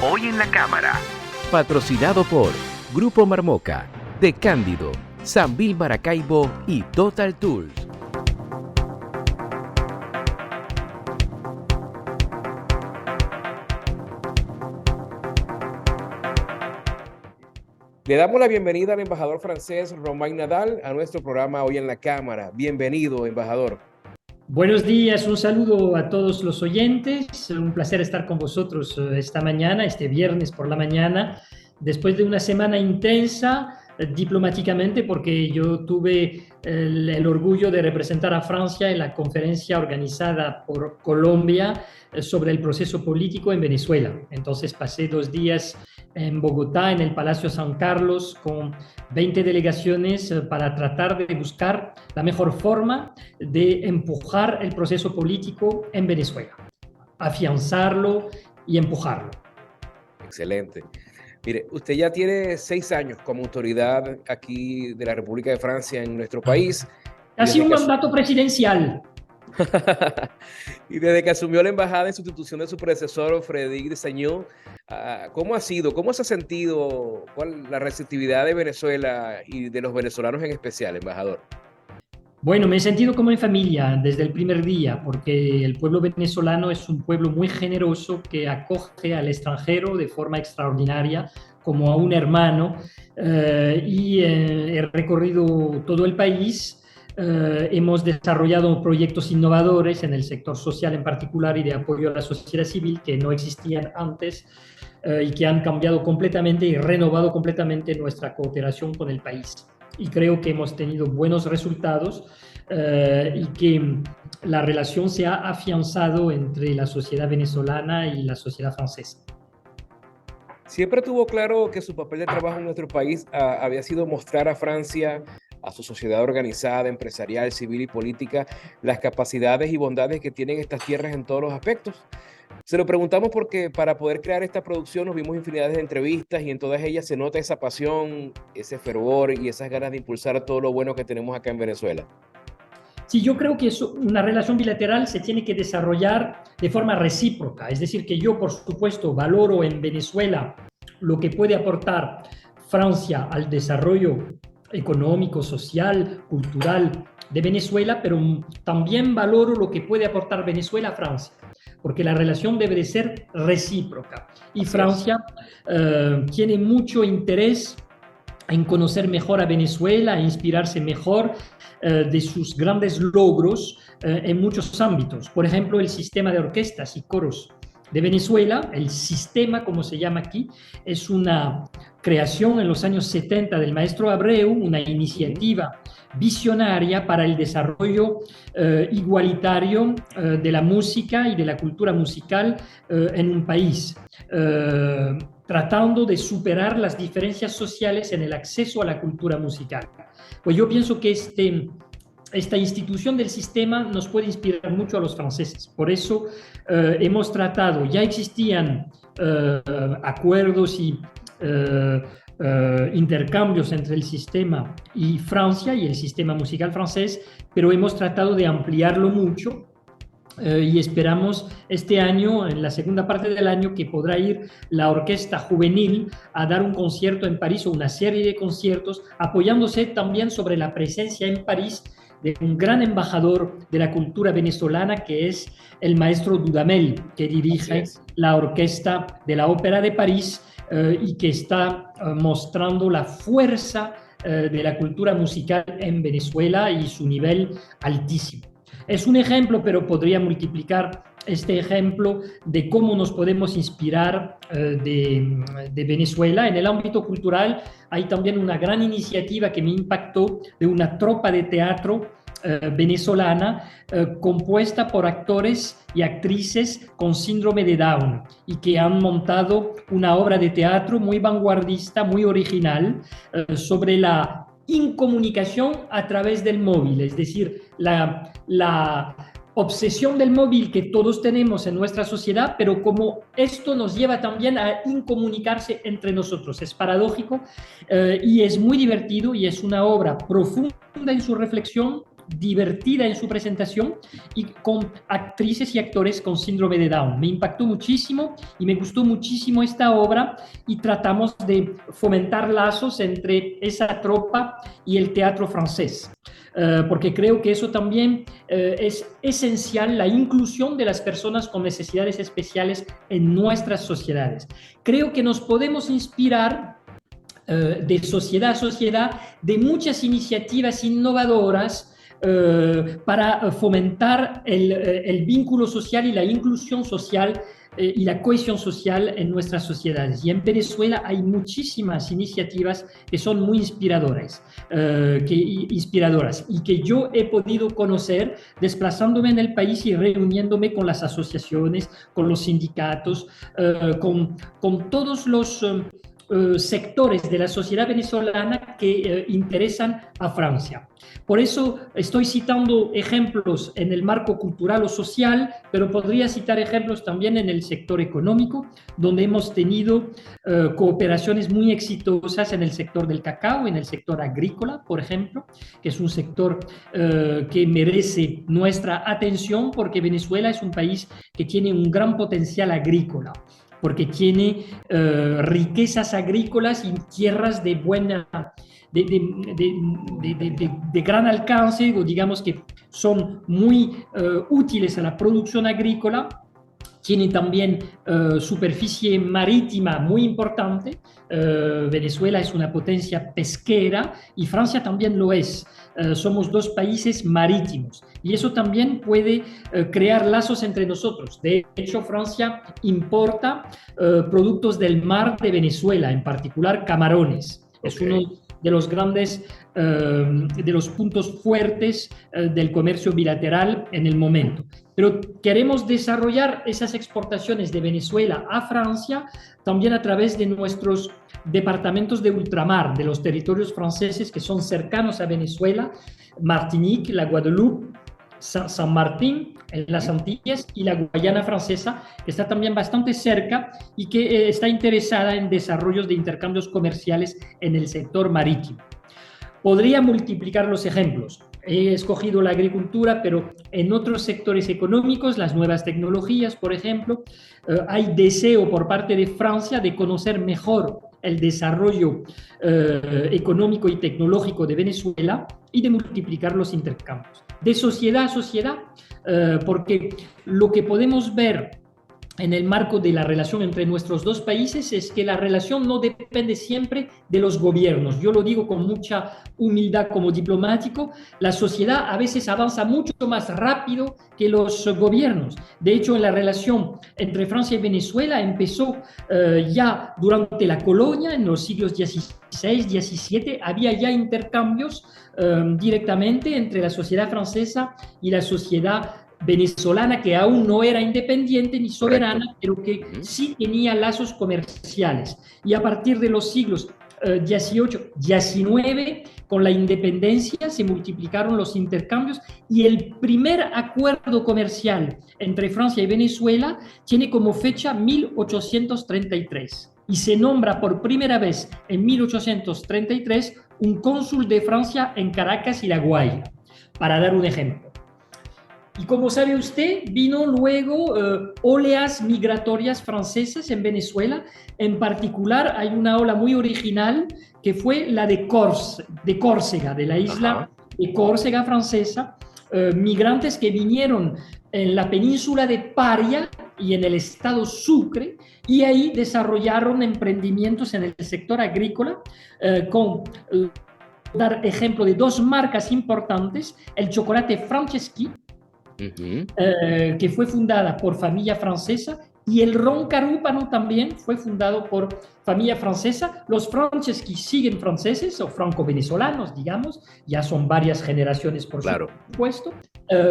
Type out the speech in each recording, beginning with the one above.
Hoy en la Cámara. Patrocinado por Grupo Marmoca, De Cándido, Sambil Maracaibo y Total Tools. Le damos la bienvenida al embajador francés Romain Nadal a nuestro programa Hoy en la Cámara. Bienvenido, embajador. Buenos días, un saludo a todos los oyentes. Un placer estar con vosotros esta mañana, este viernes por la mañana, después de una semana intensa diplomáticamente, porque yo tuve el orgullo de representar a Francia en la conferencia organizada por Colombia sobre el proceso político en Venezuela. Entonces pasé 2 días en Bogotá, en el Palacio San Carlos, con 20 delegaciones para tratar de buscar la mejor forma de empujar el proceso político en Venezuela, afianzarlo y empujarlo. Excelente. Mire, usted ya tiene 6 años como autoridad aquí de la República de Francia en nuestro país. Casi un mandato presidencial. Y desde que asumió la embajada en sustitución de su predecesor, Frédéric Dessagneau, ¿cómo ha sido? ¿Cómo se ha sentido? ¿Cuál la receptividad de Venezuela y de los venezolanos en especial, embajador? Bueno, me he sentido como en familia desde el primer día, porque el pueblo venezolano es un pueblo muy generoso que acoge al extranjero de forma extraordinaria, como a un hermano, y he recorrido todo el país. Hemos desarrollado proyectos innovadores en el sector social en particular y de apoyo a la sociedad civil que no existían antes y que han cambiado completamente y renovado completamente nuestra cooperación con el país. Y creo que hemos tenido buenos resultados y que la relación se ha afianzado entre la sociedad venezolana y la sociedad francesa. Siempre tuvo claro que su papel de trabajo en nuestro país había sido mostrar a Francia, a su sociedad organizada, empresarial, civil y política, las capacidades y bondades que tienen estas tierras en todos los aspectos. Se lo preguntamos porque para poder crear esta producción nos vimos infinidades de entrevistas y en todas ellas se nota esa pasión, ese fervor y esas ganas de impulsar todo lo bueno que tenemos acá en Venezuela. Sí, yo creo que una relación bilateral se tiene que desarrollar de forma recíproca. Es decir, que yo, por supuesto, valoro en Venezuela lo que puede aportar Francia al desarrollo económico, social, cultural de Venezuela, pero también valoro lo que puede aportar Venezuela a Francia, porque la relación debe de ser recíproca. Y Francia tiene mucho interés en conocer mejor a Venezuela, e inspirarse mejor de sus grandes logros en muchos ámbitos. Por ejemplo, el sistema de orquestas y coros de Venezuela, el sistema, como se llama aquí, es una creación en los años 70 del maestro Abreu, una iniciativa visionaria para el desarrollo igualitario de la música y de la cultura musical en un país, tratando de superar las diferencias sociales en el acceso a la cultura musical. Pues yo pienso que esta institución del sistema nos puede inspirar mucho a los franceses. Por eso hemos tratado, ya existían acuerdos y intercambios entre el sistema y Francia y el sistema musical francés, pero hemos tratado de ampliarlo mucho. Y esperamos este año, en la segunda parte del año, que podrá ir la Orquesta Juvenil a dar un concierto en París o una serie de conciertos, apoyándose también sobre la presencia en París de un gran embajador de la cultura venezolana, que es el maestro Dudamel, que dirige la Orquesta de la Ópera de París y que está mostrando la fuerza de la cultura musical en Venezuela y su nivel altísimo. Es un ejemplo, pero podría multiplicar este ejemplo de cómo nos podemos inspirar de Venezuela. En el ámbito cultural hay también una gran iniciativa que me impactó de una tropa de teatro venezolana compuesta por actores y actrices con síndrome de Down y que han montado una obra de teatro muy vanguardista, muy original, sobre la incomunicación a través del móvil, es decir, la obsesión del móvil que todos tenemos en nuestra sociedad, pero como esto nos lleva también a incomunicarse entre nosotros. Es paradójico y es muy divertido y es una obra profunda en su reflexión, divertida en su presentación y con actrices y actores con síndrome de Down. Me impactó muchísimo y me gustó muchísimo esta obra y tratamos de fomentar lazos entre esa tropa y el teatro francés. Porque creo que eso también es esencial, la inclusión de las personas con necesidades especiales en nuestras sociedades. Creo que nos podemos inspirar de sociedad a sociedad de muchas iniciativas innovadoras para fomentar el vínculo social y la inclusión social y la cohesión social en nuestras sociedades. Y en Venezuela hay muchísimas iniciativas que son muy inspiradoras y que yo he podido conocer desplazándome en el país y reuniéndome con las asociaciones, con los sindicatos, con todos los sectores de la sociedad venezolana que interesan a Francia. Por eso estoy citando ejemplos en el marco cultural o social, pero podría citar ejemplos también en el sector económico, donde hemos tenido cooperaciones muy exitosas en el sector del cacao, en el sector agrícola, por ejemplo, que es un sector que merece nuestra atención porque Venezuela es un país que tiene un gran potencial agrícola, porque tiene riquezas agrícolas y tierras de buena, de gran alcance, o digamos que son muy útiles a la producción agrícola. Tiene también superficie marítima muy importante. Venezuela es una potencia pesquera y Francia también lo es. Somos dos países marítimos y eso también puede crear lazos entre nosotros. De hecho, Francia importa productos del mar de Venezuela, en particular camarones. Okay. Es uno de los grandes, de los puntos fuertes del comercio bilateral en el momento. Pero queremos desarrollar esas exportaciones de Venezuela a Francia también a través de nuestros departamentos de ultramar, de los territorios franceses que son cercanos a Venezuela, Martinique, la Guadeloupe, San Martín, en las Antillas, y la Guayana Francesa, que está también bastante cerca y que está interesada en desarrollos de intercambios comerciales en el sector marítimo. Podría multiplicar los ejemplos. He escogido la agricultura, pero en otros sectores económicos, las nuevas tecnologías, por ejemplo, hay deseo por parte de Francia de conocer mejor el desarrollo económico y tecnológico de Venezuela y de multiplicar los intercambios. De sociedad a sociedad, porque lo que podemos ver en el marco de la relación entre nuestros dos países es que la relación no depende siempre de los gobiernos. Yo lo digo con mucha humildad como diplomático, la sociedad a veces avanza mucho más rápido que los gobiernos. De hecho, en la relación entre Francia y Venezuela empezó ya durante la colonia, en los siglos XVI, XVII, había ya intercambios directamente entre la sociedad francesa y la sociedad venezolana, que aún no era independiente ni soberana, pero que sí tenía lazos comerciales. Y a partir de los siglos XVIII, XIX, con la independencia se multiplicaron los intercambios y el primer acuerdo comercial entre Francia y Venezuela tiene como fecha 1833 y se nombra por primera vez en 1833 un cónsul de Francia en Caracas y La Guaira, para dar un ejemplo. Y como sabe usted, vino luego oleas migratorias francesas en Venezuela. En particular, hay una ola muy original que fue la de Córcega, de la isla de Córcega francesa. Migrantes que vinieron en la península de Paria y en el estado Sucre, y ahí desarrollaron emprendimientos en el sector agrícola dar ejemplo de dos marcas importantes: el chocolate Franceschi, que fue fundada por familia francesa, y el ron Carúpano también fue fundado por familia francesa. Los Franceschi siguen franceses o franco-venezolanos, digamos, ya son varias generaciones por supuesto.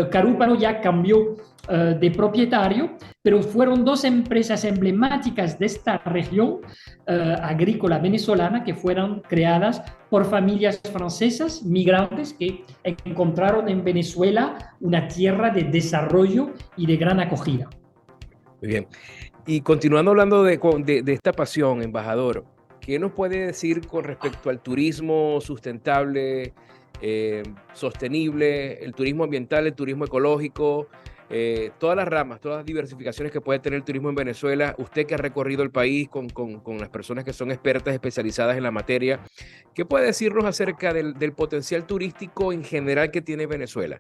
Carúpano ya cambió de propietario, pero fueron dos empresas emblemáticas de esta región agrícola venezolana que fueron creadas por familias francesas, migrantes que encontraron en Venezuela una tierra de desarrollo y de gran acogida. Muy bien. Y continuando hablando de esta pasión, embajador, ¿qué nos puede decir con respecto al turismo sustentable sostenible, el turismo ambiental, el turismo ecológico, todas las ramas, todas las diversificaciones que puede tener el turismo en Venezuela. Usted que ha recorrido el país con las personas que son expertas especializadas en la materia, ¿qué puede decirnos acerca del potencial turístico en general que tiene Venezuela?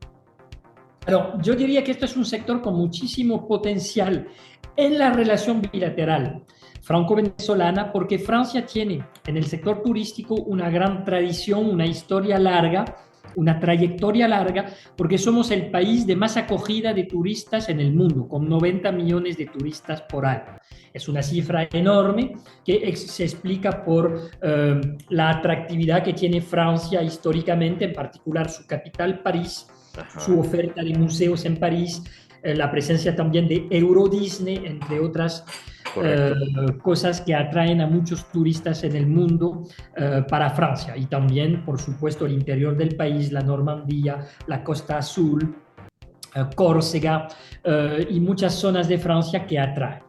Yo diría que esto es un sector con muchísimo potencial en la relación bilateral franco-venezolana, porque Francia tiene en el sector turístico una gran tradición, una historia larga, una trayectoria larga, porque somos el país de más acogida de turistas en el mundo, con 90 millones de turistas por año. Es una cifra enorme que se explica por la atractividad que tiene Francia históricamente, en particular su capital, París, su oferta de museos en París, la presencia también de Euro Disney, entre otras cosas que atraen a muchos turistas en el mundo para Francia. Y también, por supuesto, el interior del país, la Normandía, la Costa Azul, Córcega y muchas zonas de Francia que atraen.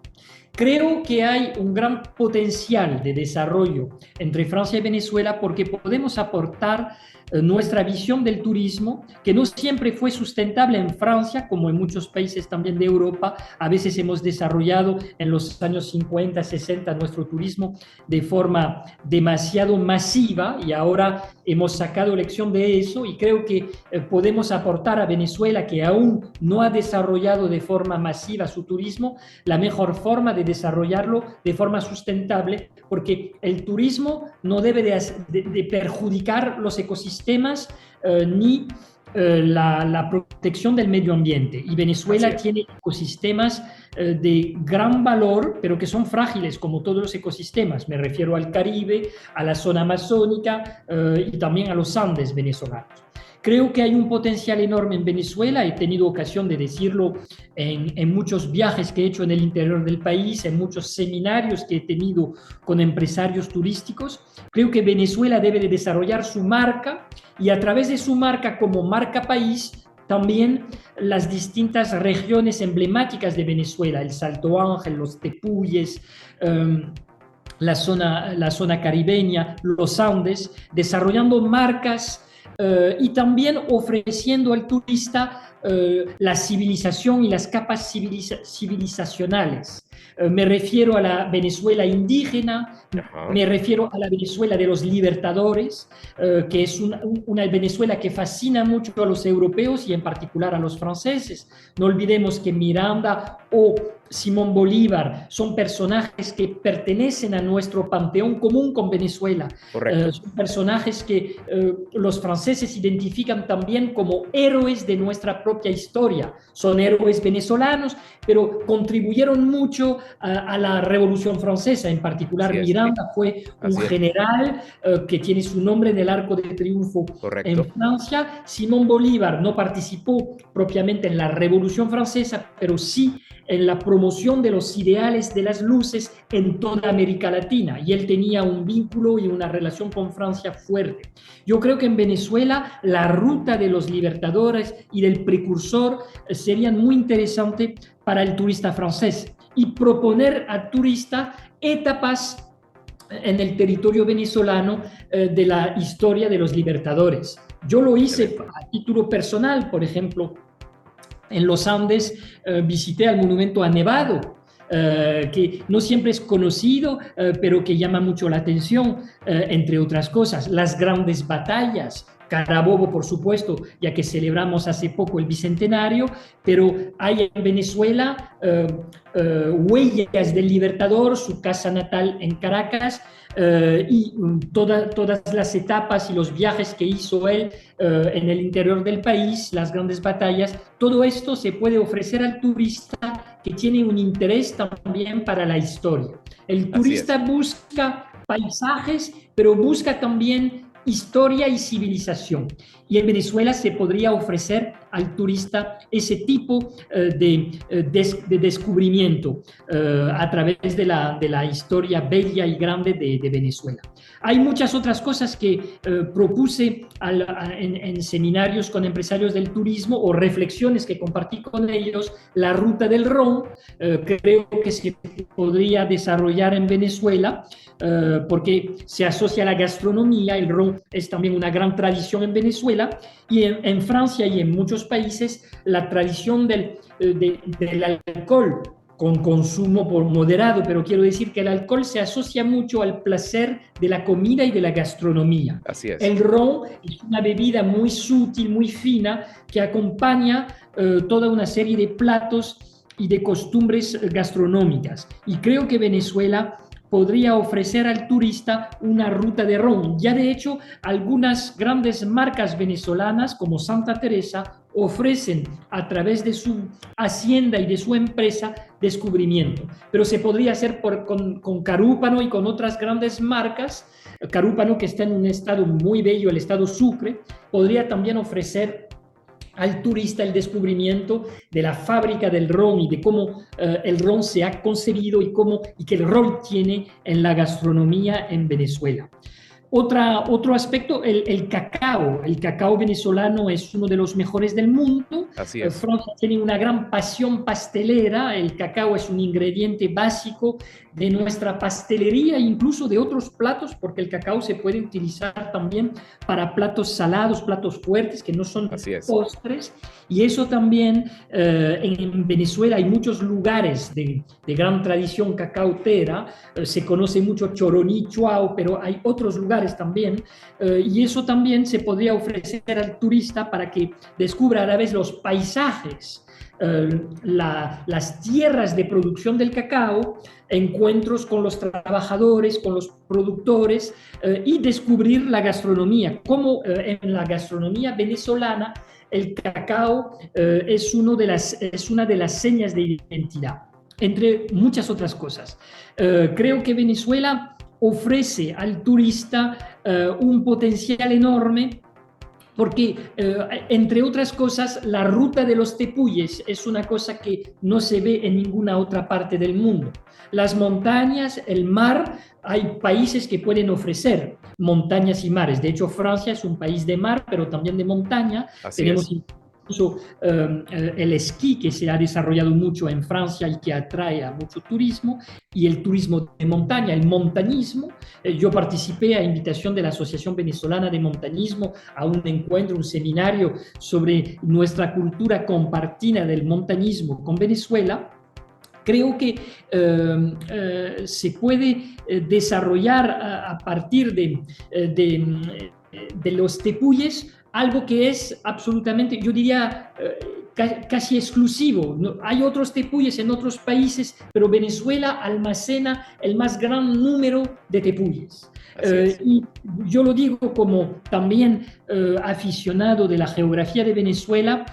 Creo que hay un gran potencial de desarrollo entre Francia y Venezuela porque podemos aportar nuestra visión del turismo, que no siempre fue sustentable en Francia, como en muchos países también de Europa. A veces hemos desarrollado en los años 50, 60 nuestro turismo de forma demasiado masiva y ahora hemos sacado lección de eso y creo que podemos aportar a Venezuela, que aún no ha desarrollado de forma masiva su turismo, la mejor forma de desarrollarlo de forma sustentable, porque el turismo no debe de perjudicar los ecosistemas ni la protección del medio ambiente. Y Venezuela tiene ecosistemas de gran valor, pero que son frágiles como todos los ecosistemas. Me refiero al Caribe, a la zona amazónica y también a los Andes venezolanos. Creo que hay un potencial enorme en Venezuela, he tenido ocasión de decirlo en muchos viajes que he hecho en el interior del país, en muchos seminarios que he tenido con empresarios turísticos. Creo que Venezuela debe de desarrollar su marca y a través de su marca como marca país, también las distintas regiones emblemáticas de Venezuela, el Salto Ángel, los Tepuyes, la zona caribeña, los Andes, desarrollando marcas y también ofreciendo al turista la civilización y las capas civilizacionales. Me refiero a la Venezuela indígena, me refiero a la Venezuela de los libertadores, que es una Venezuela que fascina mucho a los europeos y en particular a los franceses. No olvidemos que Miranda o Simón Bolívar son personajes que pertenecen a nuestro panteón común con Venezuela. Son personajes que los franceses identifican también como héroes de nuestra propia historia. Son héroes venezolanos, pero contribuyeron mucho a la Revolución Francesa. En particular, Miranda fue un general que tiene su nombre en el Arco de Triunfo en Francia. Simón Bolívar no participó propiamente en la Revolución Francesa, pero sí en la promoción de los ideales de las luces en toda América Latina, y él tenía un vínculo y una relación con Francia fuerte. Yo creo que en Venezuela la ruta de los libertadores y del precursor serían muy interesantes para el turista francés y proponer al turista etapas en el territorio venezolano de la historia de los libertadores. Yo lo hice a título personal, por ejemplo, en los Andes visité al monumento a Nevado, que no siempre es conocido, pero que llama mucho la atención, entre otras cosas. Las grandes batallas, Carabobo, por supuesto, ya que celebramos hace poco el bicentenario, pero hay en Venezuela huellas del Libertador, su casa natal en Caracas, y todas las etapas y los viajes que hizo él en el interior del país, las grandes batallas, todo esto se puede ofrecer al turista que tiene un interés también para la historia. El turista busca paisajes, pero busca también historia y civilización. Y en Venezuela se podría ofrecer al turista ese tipo de descubrimiento a través de la historia bella y grande de Venezuela. Hay muchas otras cosas que propuse en seminarios con empresarios del turismo o reflexiones que compartí con ellos. La ruta del ron, creo que se podría desarrollar en Venezuela porque se asocia a la gastronomía. El ron es también una gran tradición en Venezuela, y en Francia y en muchos países la tradición del alcohol con consumo moderado, pero quiero decir que el alcohol se asocia mucho al placer de la comida y de la gastronomía. Así es. El ron es una bebida muy sutil, muy fina, que acompaña toda una serie de platos y de costumbres gastronómicas. Y creo que Venezuela podría ofrecer al turista una ruta de ron. Ya de hecho, algunas grandes marcas venezolanas como Santa Teresa ofrecen a través de su hacienda y de su empresa descubrimiento. Pero se podría hacer con Carúpano y con otras grandes marcas. Carúpano, que está en un estado muy bello, el estado Sucre, podría también ofrecer al turista el descubrimiento de la fábrica del ron y de cómo el ron se ha concebido y qué rol tiene en la gastronomía en Venezuela. Otro aspecto, el cacao. El cacao venezolano es uno de los mejores del mundo. Así es. Francia tiene una gran pasión pastelera. El cacao es un ingrediente básico de nuestra pastelería, incluso de otros platos, porque el cacao se puede utilizar también para platos salados, platos fuertes, que no son postres. Y eso también, en Venezuela hay muchos lugares de gran tradición cacautera. Se conoce mucho Choroní, Chuao, pero hay otros lugares también, y eso también se podría ofrecer al turista para que descubra a la vez los paisajes, las tierras de producción del cacao, encuentros con los trabajadores, con los productores, y descubrir la gastronomía, cómo en la gastronomía venezolana el cacao es una de las señas de identidad, entre muchas otras cosas. Creo que Venezuela ofrece al turista un potencial enorme porque, entre otras cosas, la ruta de los tepuyes es una cosa que no se ve en ninguna otra parte del mundo. Las montañas, el mar, hay países que pueden ofrecer montañas y mares. De hecho, Francia es un país de mar, pero también de montaña. Tenemos incluso el esquí, que se ha desarrollado mucho en Francia y que atrae a mucho turismo, y el turismo de montaña, el montañismo. Yo participé a invitación de la Asociación Venezolana de Montañismo a un encuentro, un seminario sobre nuestra cultura compartida del montañismo con Venezuela. Creo que se puede desarrollar a partir de los tepuyes algo que es absolutamente, yo diría, casi exclusivo. Hay otros tepuyes en otros países, pero Venezuela almacena el más gran número de tepuyes. Y yo lo digo como también aficionado de la geografía de Venezuela.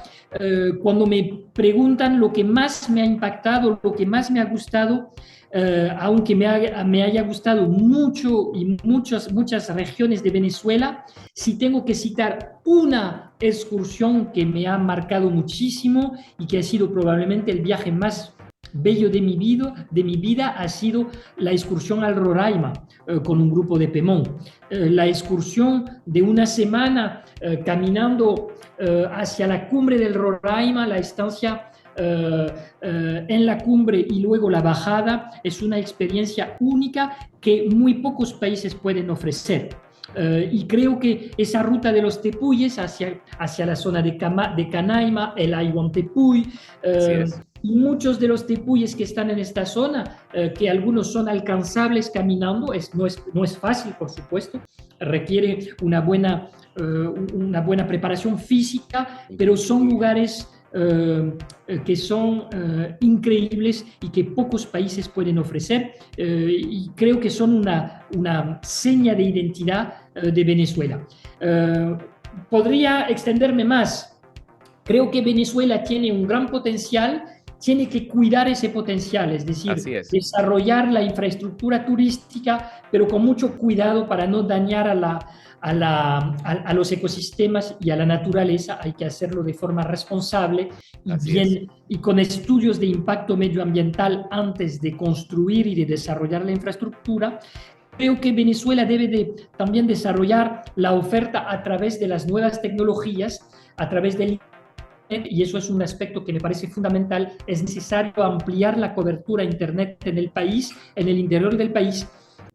Cuando me preguntan lo que más me ha impactado, lo que más me ha gustado, aunque me haya gustado mucho y muchas regiones de Venezuela, si tengo que citar una excursión que me ha marcado muchísimo y que ha sido probablemente el viaje más bello de mi vida, ha sido la excursión al Roraima con un grupo de Pemón. La excursión de una semana caminando hacia la cumbre del Roraima, la estancia en la cumbre y luego la bajada, es una experiencia única que muy pocos países pueden ofrecer. Y creo que esa ruta de los tepuyes hacia la zona de Canaima, el Ayhuantepuy, y muchos de los tepuyes que están en esta zona, que algunos son alcanzables caminando, no es fácil, por supuesto, requiere una buena preparación física, pero son lugares que son increíbles y que pocos países pueden ofrecer, y creo que son una seña de identidad de Venezuela. Podría extenderme más. Creo que Venezuela tiene un gran potencial tiene que cuidar ese potencial, es decir, Así es. desarrollar la infraestructura turística, pero con mucho cuidado para no dañar a los ecosistemas y a la naturaleza. Hay que hacerlo de forma responsable y Así es. bien, y con estudios de impacto medioambiental antes de construir y de desarrollar la infraestructura. Creo que Venezuela debe también desarrollar la oferta a través de las nuevas tecnologías, a través del Internet, y eso es un aspecto que me parece fundamental. Es necesario ampliar la cobertura Internet en el país, en el interior del país,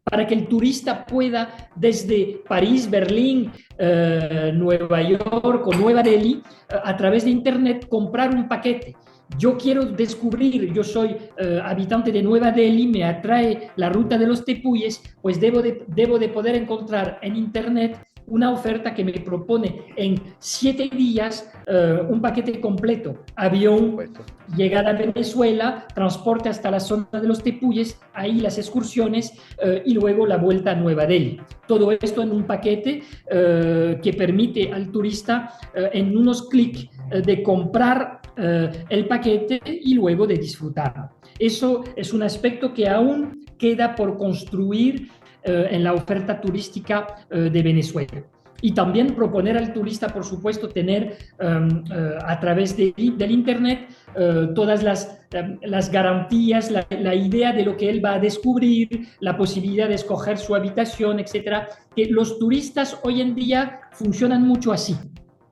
para que el turista pueda desde París, Berlín, Nueva York o Nueva Delhi, a través de Internet, comprar un paquete. Yo quiero descubrir, yo soy habitante de Nueva Delhi, me atrae la ruta de los tepuyes, pues debo de poder encontrar en Internet una oferta que me propone en 7 días un paquete completo, avión, llegada a Venezuela, transporte hasta la zona de los tepuyes, ahí las excursiones y luego la vuelta a Nueva Delhi. Todo esto en un paquete que permite al turista en unos clics de comprar el paquete y luego de disfrutar. Eso es un aspecto que aún queda por construir en la oferta turística de Venezuela. Y también proponer al turista, por supuesto, tener a través del Internet todas las garantías, la idea de lo que él va a descubrir, la posibilidad de escoger su habitación, etcétera. Que los turistas hoy en día funcionan mucho así.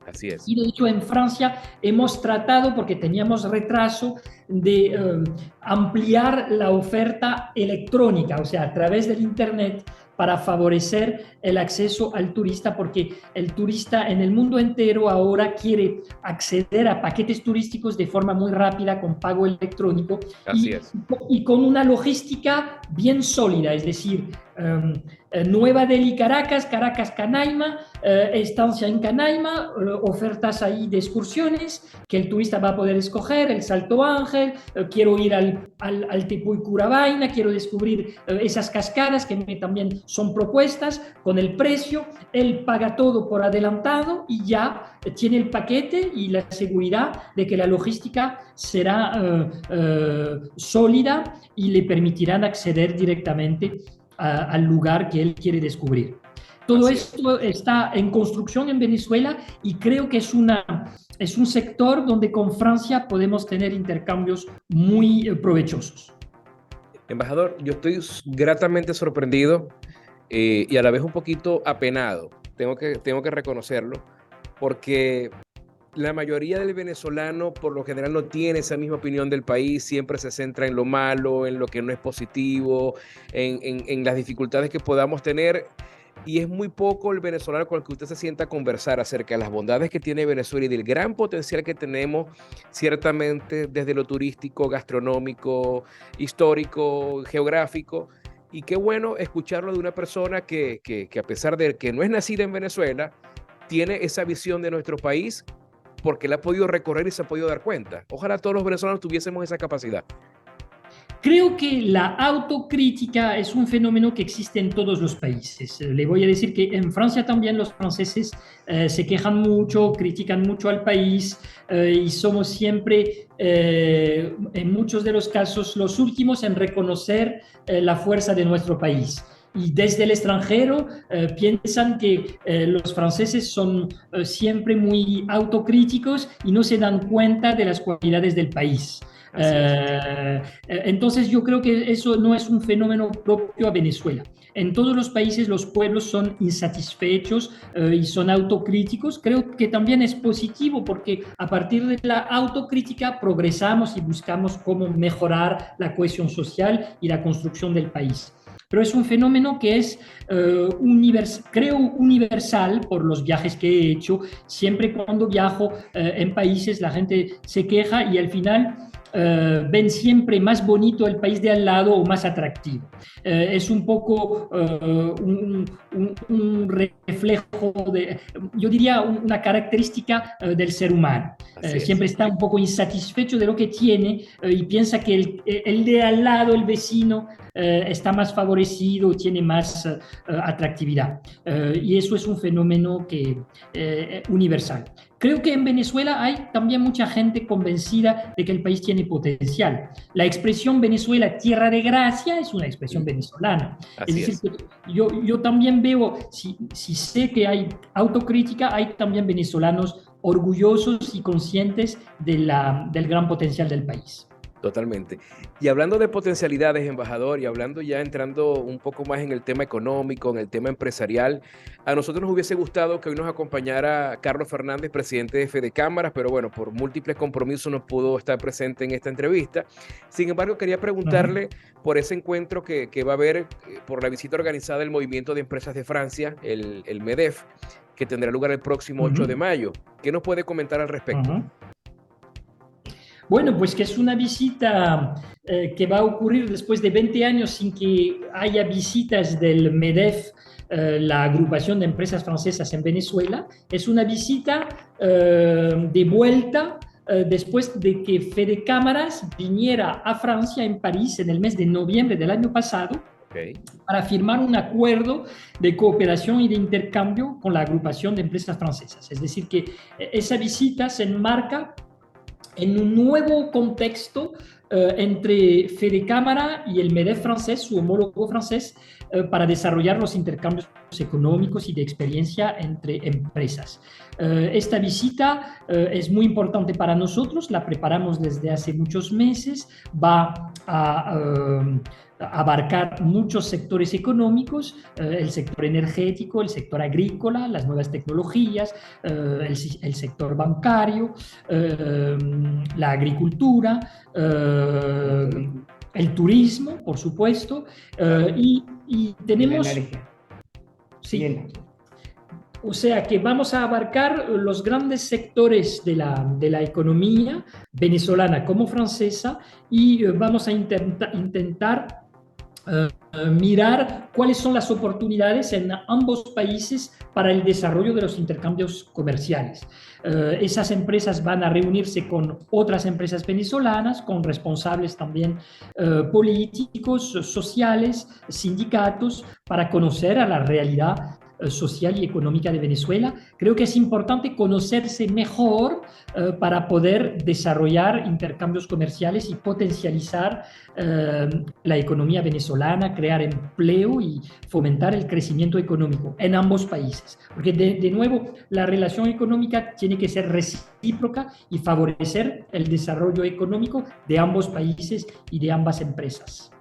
Así es. Y de hecho en Francia hemos tratado, porque teníamos retraso, de ampliar la oferta electrónica, o sea, a través del Internet, para favorecer el acceso al turista, porque el turista en el mundo entero ahora quiere acceder a paquetes turísticos de forma muy rápida, con pago electrónico, y con una logística bien sólida, es decir, Nueva Delhi, Caracas, Caracas, Canaima, estancia en Canaima, ofertas ahí de excursiones que el turista va a poder escoger, el Salto Ángel, quiero ir al Tepuy Curabaina, quiero descubrir esas cascadas que también son propuestas, con el precio, él paga todo por adelantado y ya tiene el paquete y la seguridad de que la logística será sólida y le permitirán acceder directamente al lugar que él quiere descubrir. Todo esto está en construcción en Venezuela y creo que es un sector donde con Francia podemos tener intercambios muy provechosos. Embajador, yo estoy gratamente sorprendido y a la vez un poquito apenado, tengo que reconocerlo, porque la mayoría del venezolano por lo general no tiene esa misma opinión del país, siempre se centra en lo malo, en lo que no es positivo, en las dificultades que podamos tener, y es muy poco el venezolano con el que usted se sienta a conversar acerca de las bondades que tiene Venezuela y del gran potencial que tenemos, ciertamente desde lo turístico, gastronómico, histórico, geográfico. Y qué bueno escucharlo de una persona que a pesar de que no es nacida en Venezuela, tiene esa visión de nuestro país porque la ha podido recorrer y se ha podido dar cuenta. Ojalá todos los venezolanos tuviésemos esa capacidad. Creo que la autocrítica es un fenómeno que existe en todos los países. Le voy a decir que en Francia también los franceses se quejan mucho, critican mucho al país y somos siempre, en muchos de los casos, los últimos en reconocer la fuerza de nuestro país. Y desde el extranjero piensan que los franceses son siempre muy autocríticos y no se dan cuenta de las cualidades del país. Entonces yo creo que eso no es un fenómeno propio a Venezuela. En todos los países los pueblos son insatisfechos y son autocríticos. Creo que también es positivo porque a partir de la autocrítica progresamos y buscamos cómo mejorar la cohesión social y la construcción del país. Pero es un fenómeno que es creo universal por los viajes que he hecho. Siempre cuando viajo en países la gente se queja y al final ven siempre más bonito el país de al lado o más atractivo. Es un poco un reflejo yo diría una característica del ser humano. Siempre está un poco insatisfecho de lo que tiene y piensa que el de al lado, el vecino, está más favorecido, tiene más atractividad. Y eso es un fenómeno universal. creo que en Venezuela hay también mucha gente convencida de que el país tiene potencial. La expresión Venezuela, tierra de gracia, es una expresión venezolana. Es Así decir, es. que yo también veo, si sé que hay autocrítica, hay también venezolanos orgullosos y conscientes del gran potencial del país. Totalmente. Y hablando de potencialidades, embajador, y hablando ya entrando un poco más en el tema económico, en el tema empresarial, a nosotros nos hubiese gustado que hoy nos acompañara Carlos Fernández, presidente de Fede Cámaras, pero bueno, por múltiples compromisos no pudo estar presente en esta entrevista. Sin embargo, quería preguntarle por ese encuentro que va a haber por la visita organizada del Movimiento de Empresas de Francia, el MEDEF, que tendrá lugar el próximo 8 de mayo. ¿Qué nos puede comentar al respecto? Bueno, pues que es una visita que va a ocurrir después de 20 años sin que haya visitas del MEDEF, la agrupación de empresas francesas en Venezuela. Es una visita de vuelta después de que Fede Cámaras viniera a Francia, en París, en el mes de noviembre del año pasado, para firmar un acuerdo de cooperación y de intercambio con la agrupación de empresas francesas. Es decir, que esa visita se enmarca en un nuevo contexto entre Fede Cámara y el MEDEF francés, su homólogo francés, para desarrollar los intercambios económicos y de experiencia entre empresas. Esta visita es muy importante para nosotros, la preparamos desde hace muchos meses, va a abarcar muchos sectores económicos, el sector energético, el sector agrícola, las nuevas tecnologías, el sector bancario, la agricultura, el turismo, por supuesto, y tenemos... Sí, o sea que vamos a abarcar los grandes sectores de la economía venezolana como francesa y vamos a intentar mirar cuáles son las oportunidades en ambos países para el desarrollo de los intercambios comerciales. Esas empresas van a reunirse con otras empresas venezolanas, con responsables también políticos, sociales, sindicatos, para conocer a la realidad social y económica de Venezuela. Creo que es importante conocerse mejor para poder desarrollar intercambios comerciales y potencializar la economía venezolana, crear empleo y fomentar el crecimiento económico en ambos países. Porque de nuevo, la relación económica tiene que ser recíproca y favorecer el desarrollo económico de ambos países y de ambas empresas.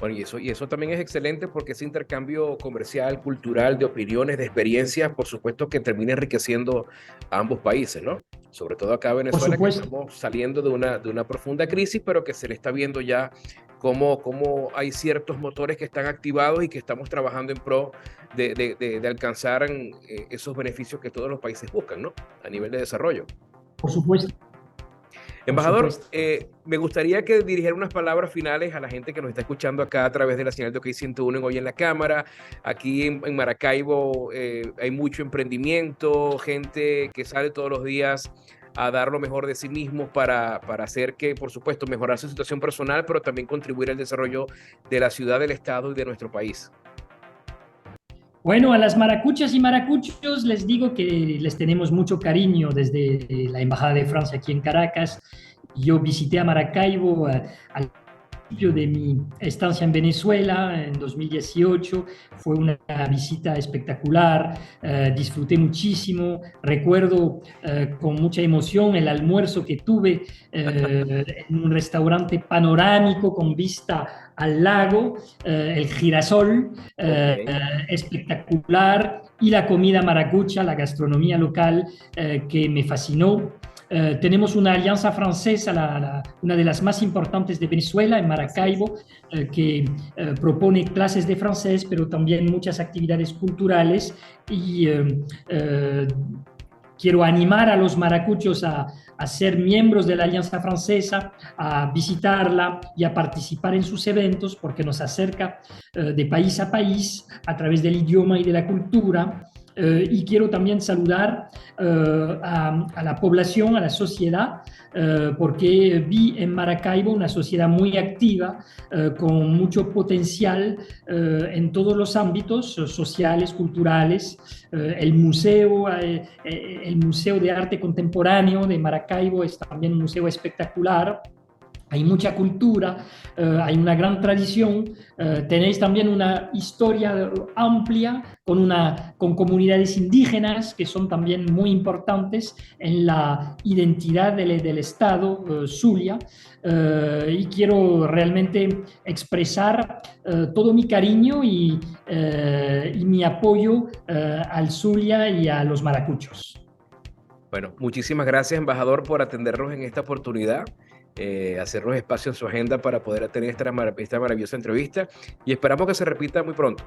Bueno, y eso también es excelente porque ese intercambio comercial, cultural, de opiniones, de experiencias, por supuesto que termina enriqueciendo a ambos países, ¿no? Sobre todo acá en Venezuela, que estamos saliendo de una profunda crisis, pero que se le está viendo ya cómo hay ciertos motores que están activados y que estamos trabajando en pro de alcanzar esos beneficios que todos los países buscan, ¿no? A nivel de desarrollo. Por supuesto. Embajador, me gustaría que dirigiera unas palabras finales a la gente que nos está escuchando acá a través de la señal de OK 101 en Hoy en la Cámara. Aquí en Maracaibo hay mucho emprendimiento, gente que sale todos los días a dar lo mejor de sí mismos para hacer que, por supuesto, mejorar su situación personal, pero también contribuir al desarrollo de la ciudad, del estado y de nuestro país. Bueno, a las maracuchas y maracuchos les digo que les tenemos mucho cariño desde la Embajada de Francia aquí en Caracas. Yo visité a Maracaibo al principio de mi estancia en Venezuela en 2018. Fue una visita espectacular, disfruté muchísimo. Recuerdo con mucha emoción el almuerzo que tuve en un restaurante panorámico con vista al lago, el girasol, espectacular, y la comida maracucha, la gastronomía local, que me fascinó. Tenemos una alianza francesa, una de las más importantes de Venezuela, en Maracaibo, que propone clases de francés, pero también muchas actividades culturales, y quiero animar a los maracuchos a ser miembros de la Alianza Francesa, a visitarla y a participar en sus eventos, porque nos acerca de país a país a través del idioma y de la cultura. Y quiero también saludar a la población, a la sociedad, porque vi en Maracaibo una sociedad muy activa, con mucho potencial en todos los ámbitos sociales, culturales. El Museo de Arte Contemporáneo de Maracaibo es también un museo espectacular. Hay mucha cultura, hay una gran tradición, tenéis también una historia amplia con comunidades indígenas que son también muy importantes en la identidad del Estado Zulia, y quiero realmente expresar todo mi cariño y mi apoyo al Zulia y a los maracuchos. Bueno, muchísimas gracias, embajador, por atendernos en esta oportunidad, hacernos espacio en su agenda para poder tener esta maravillosa entrevista, y esperamos que se repita muy pronto.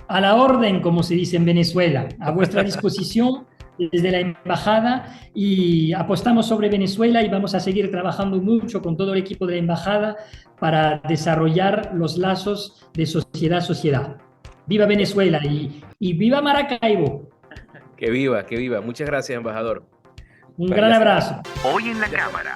A la orden, como se dice en Venezuela, a vuestra disposición desde la embajada, y apostamos sobre Venezuela y vamos a seguir trabajando mucho con todo el equipo de la embajada para desarrollar los lazos de sociedad a sociedad. ¡Viva Venezuela y viva Maracaibo! Que viva, que viva. Muchas gracias, embajador. Un gran abrazo. Hoy en la Cámara.